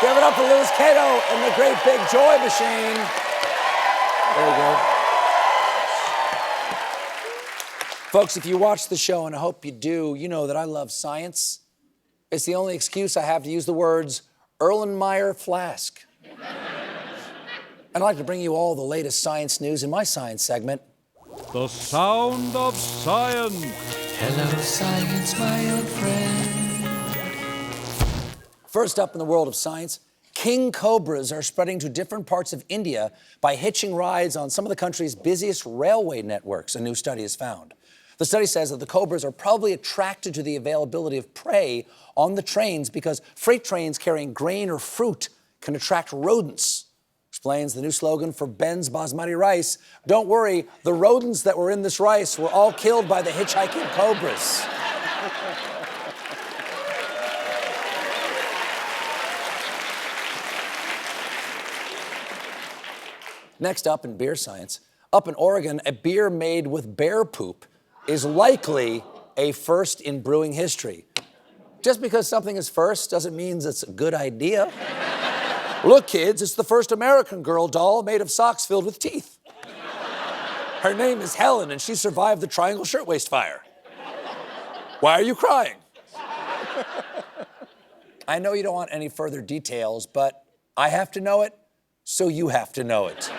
Give it up for Louis Cato and the Great Big Joy Machine. Very good. Folks, if you watch the show, and I hope you do, you know that I love science. It's the only excuse I have to use the words Erlenmeyer flask. I'd like to bring you all the latest science news in my science segment. The sound of science. Hello, science, my old friend. First up in the world of science, king cobras are spreading to different parts of India by hitching rides on some of the country's busiest railway networks, a new study has found. The study says that the cobras are probably attracted to the availability of prey on the trains because freight trains carrying grain or fruit can attract rodents. Explains the new slogan for Ben's basmati rice. Don't worry, the rodents that were in this rice were all killed by the hitchhiking cobras. Next up in beer science, up in Oregon, a beer made with bear poop is likely a first in brewing history. Just because something is first doesn't mean it's a good idea. Look, kids, it's the first American Girl doll made of socks filled with teeth. Her name is Helen, and she survived the Triangle Shirtwaist Fire. Why are you crying? I know you don't want any further details, but I have to know it, so you have to know it.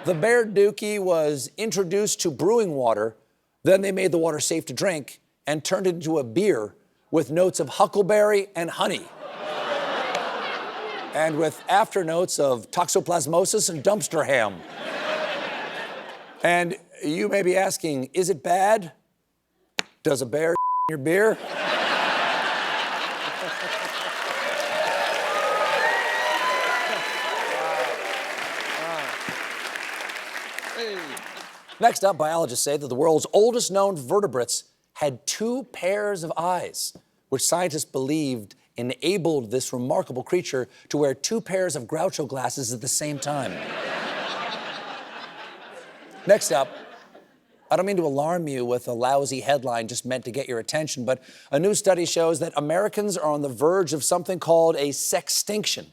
The Bear Dookie was introduced to brewing water, then they made the water safe to drink and turned it into a beer with notes of huckleberry and honey. And with after notes of toxoplasmosis and dumpster ham. And you may be asking, is it bad? Does a bear in your beer? Next up, biologists say that the world's oldest known vertebrates had 2 pairs of eyes, which scientists believed enabled this remarkable creature to wear 2 pairs of Groucho glasses at the same time. Next up, I don't mean to alarm you with a lousy headline just meant to get your attention, but a new study shows that Americans are on the verge of something called a sextinction,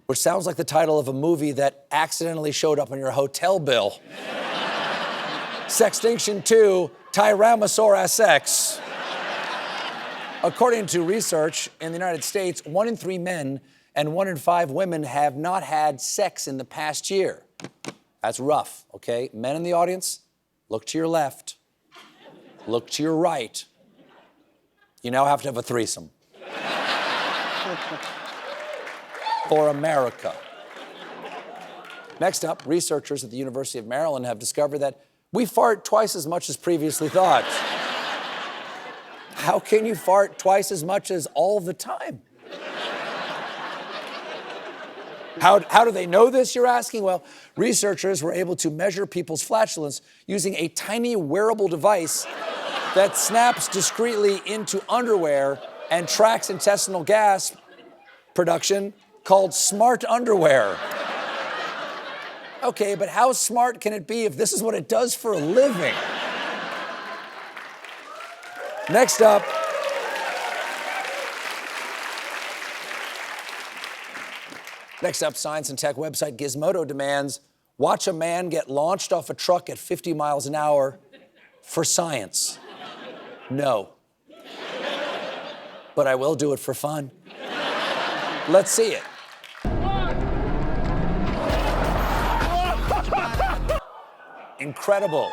which sounds like the title of a movie that accidentally showed up on your hotel bill. Sextinction 2, Tyrannosaurus X. According to research in the United States, 1 in 3 men and 1 in 5 women have not had sex in the past year. That's rough, okay? Men in the audience, look to your left, look to your right. You now have to have a threesome. For America. Next up, researchers at the University of Maryland have discovered that we fart twice as much as previously thought. How can you fart twice as much as all the time? How do they know this, you're asking? Well, researchers were able to measure people's flatulence using a tiny wearable device that snaps discreetly into underwear and tracks intestinal gas production called smart underwear. Okay, but how smart can it be if this is what it does for a living? Next up, science and tech website Gizmodo demands watch a man get launched off a truck at 50 miles an hour for science. No. But I will do it for fun. Let's see it. Incredible.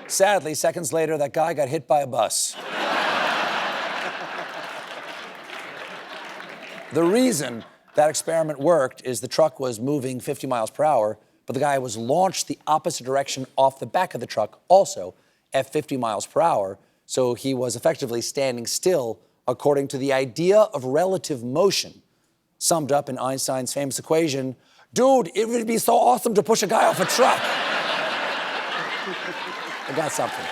Sadly, seconds later, that guy got hit by a bus. The reason that experiment worked is the truck was moving 50 miles per hour, but the guy was launched the opposite direction off the back of the truck, also at 50 miles per hour, so he was effectively standing still according to the idea of relative motion, summed up in Einstein's famous equation, dude, it would be so awesome to push a guy off a truck. I got something.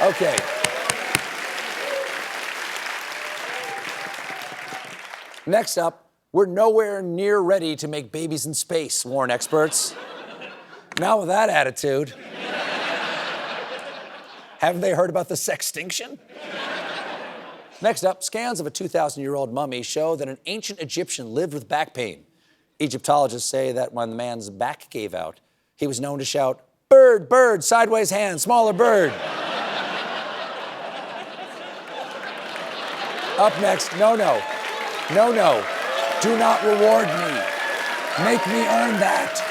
Okay. Next up, we're nowhere near ready to make babies in space, warn experts. Now with that attitude, haven't they heard about the sextinction? Next up, scans of a 2,000-year-old mummy show that an ancient Egyptian lived with back pain. Egyptologists say that when the man's back gave out, he was known to shout, "Bird, bird, sideways hand, smaller bird." Up next, no, no, no, no. Do not reward me. Make me earn that.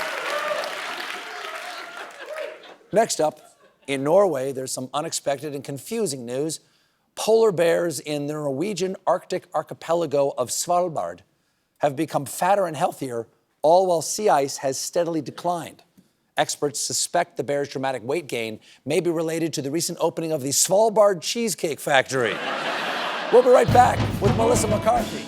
Next up, in Norway, there's some unexpected and confusing news. Polar bears in the Norwegian Arctic archipelago of Svalbard have become fatter and healthier, all while sea ice has steadily declined. Experts suspect the bears' dramatic weight gain may be related to the recent opening of the Svalbard Cheesecake Factory. We'll be right back with Melissa McCarthy.